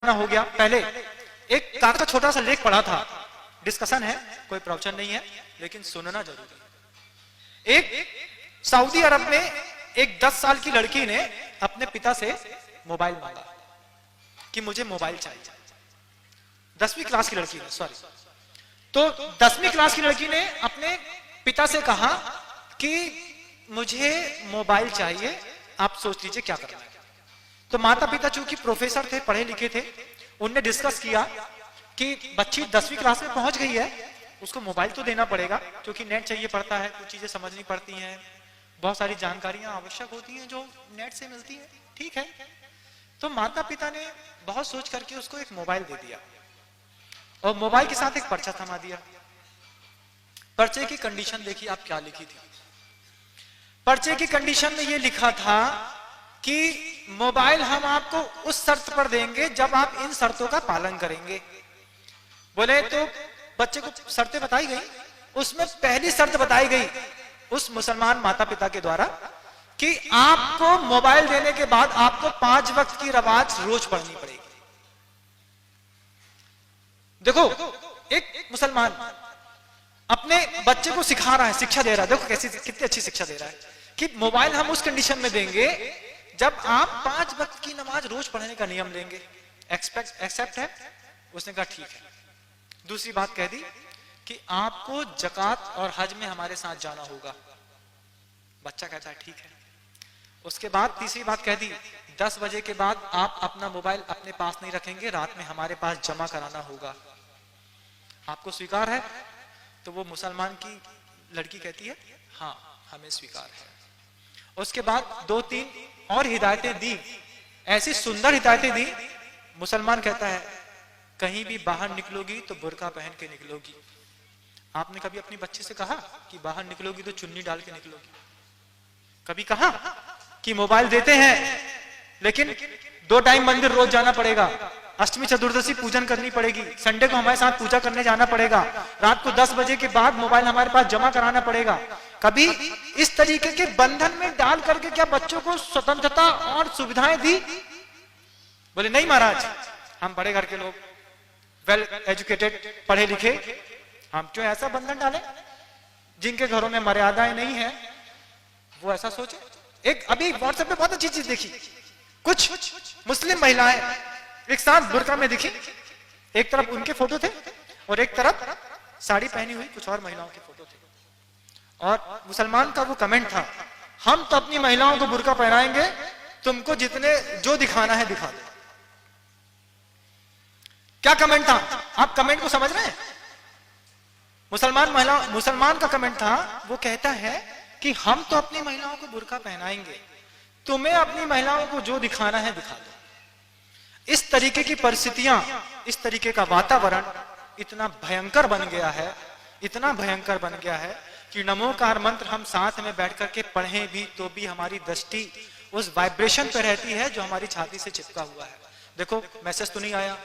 हो गया। पहले एक कागज का छोटा सा लेख पढ़ा था, डिस्कशन है, कोई प्रवचन नहीं है, लेकिन सुनना जरूरी है। एक सऊदी अरब में एक 10 साल की लड़की ने अपने पिता से मोबाइल मांगा कि मुझे मोबाइल चाहिए। 10वीं क्लास की लड़की ने, सॉरी, तो 10वीं क्लास की लड़की ने अपने पिता से कहा कि मुझे मोबाइल चाहिए, आप सोच लीजिए क्या करना है। तो माता पिता चूंकि प्रोफेसर थे, पढ़े लिखे थे, उनने डिस्कस किया कि बच्ची 10वीं क्लास में पहुंच गई है, उसको मोबाइल तो देना पड़ेगा, क्योंकि नेट चाहिए पड़ता है, कुछ चीजें समझनी पड़ती हैं, बहुत सारी जानकारियां आवश्यक होती हैं जो नेट से मिलती है, ठीक है। तो माता पिता ने बहुत सोच करके उसको एक मोबाइल दे दिया और मोबाइल के साथ एक पर्चा थमा दिया। पर्चे की कंडीशन देखिए आप क्या लिखी थी। पर्चे की कंडीशन में यह लिखा था कि मोबाइल हम आपको उस शर्त पर देंगे जब आप इन शर्तों का पालन करेंगे। बोले तो बच्चे को शर्तें बताई गई, उसमें पहली शर्त बताई गई उस मुसलमान माता पिता के द्वारा कि आपको मोबाइल देने के बाद आपको 5 वक्त की नमाज रोज पढ़नी पड़ेगी। देखो, एक मुसलमान अपने बच्चे को सिखा रहा है, शिक्षा दे रहा है, देखो कैसी कितनी अच्छी शिक्षा दे रहा है कि मोबाइल हम उस कंडीशन में देंगे जब आप 5 वक्त की नमाज रोज पढ़ने का नियम लेंगे। एक्सेप्ट है? उसने कहा ठीक है। दूसरी बात कह दी कि आपको ज़कात और हज में हमारे साथ जाना होगा। बच्चा कहता है ठीक है। उसके बाद तीसरी बात कह दी, 10 बजे के बाद आप अपना मोबाइल अपने पास नहीं रखेंगे, रात में हमारे पास जमा कराना होगा। आपको स्वीकार है? तो वो मुसलमान की लड़की कहती है हाँ हमें स्वीकार है। उसके बाद 2-3 और हिदायतें दी, ऐसी सुंदर हिदायतें दी। मुसलमान कहता है कहीं भी बाहर निकलोगी तो बुर्का पहन के निकलोगी। आपने कभी अपनी बच्ची से कहा कि बाहर निकलोगी तो चुन्नी डाल के निकलोगी? कभी कहा कि मोबाइल देते हैं लेकिन 2 टाइम मंदिर रोज जाना पड़ेगा, अष्टमी चतुर्दशी पूजन करनी पड़ेगी, संडे को हमारे साथ पूजा करने जाना पड़ेगा, रात को 10 बजे के बाद मोबाइल हमारे पास जमा कराना पड़ेगा? कभी इस तरीके के बंधन में डाल करके क्या बच्चों को स्वतंत्रता और सुविधाएं दी? बोले नहीं महाराज, हम बड़े घर के लोग, वेल एजुकेटेड, पढ़े लिखे, हम क्यों ऐसा बंधन डालें? जिनके घरों में मर्यादाएं नहीं है वो ऐसा सोचे। एक अभी व्हाट्सएप पे बहुत अच्छी चीज देखी, कुछ मुस्लिम महिलाएं एक साथ बुर्का में दिखी, एक तरफ उनके फोटो थे और एक तरफ साड़ी पहनी हुई कुछ और महिलाओं के फोटो थे। और मुसलमान का वो कमेंट था, हम तो अपनी महिलाओं को बुर्का पहनाएंगे, तुमको जितने जो दिखाना है दिखा दो। क्या कमेंट था? आप कमेंट को समझ रहे हैं? मुसलमान का कमेंट था, वो कहता है कि हम तो अपनी महिलाओं को बुर्का पहनाएंगे, तुम्हें अपनी महिलाओं को जो दिखाना है दिखा दो। इस तरीके की परिस्थितियां, इस तरीके का वातावरण इतना भयंकर बन गया है, इतना भयंकर बन गया है कि नमोकार मंत्र हम साथ में बैठ करके पढ़ें भी तो भी हमारी दृष्टि उस वाइब्रेशन पे रहती है जो हमारी छाती से चिपका हुआ है। देखो मैसेज तो नहीं आया,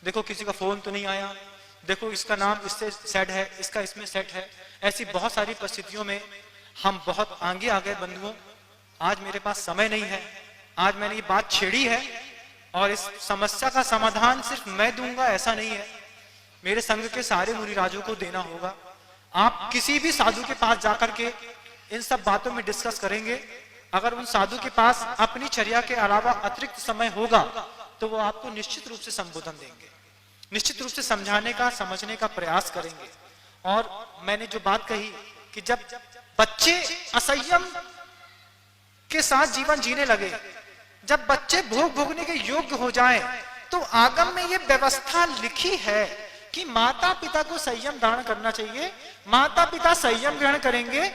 देखो किसी का फोन तो नहीं आया, देखो इसका नाम इससे सेट है, इसका इसमें सेट है। ऐसी बहुत सारी परिस्थितियों में हम बहुत आगे आ गए बंधुओं। आज मेरे पास समय नहीं है, आज मैंने ये बात छेड़ी है और इस समस्या का समाधान सिर्फ मैं दूंगा ऐसा नहीं है, मेरे संघ के सारे मुनिराजों को देना होगा। आप किसी भी साधु के पास जाकर के इन सब बातों में डिस्कस करेंगे, अगर उन साधु के पास अपनी चर्या के अलावा अतिरिक्त समय होगा तो वो आपको निश्चित रूप से संबोधन देंगे, निश्चित रूप से समझाने का, समझने का प्रयास करेंगे। और मैंने जो बात कही कि जब बच्चे असंयम के साथ जीवन जीने लगे, जब बच्चे भोग भोगने के योग्य हो जाएं, तो आगम में ये व्यवस्था लिखी है कि माता पिता को संयम धारण करना चाहिए। माता पिता संयम ग्रहण करेंगे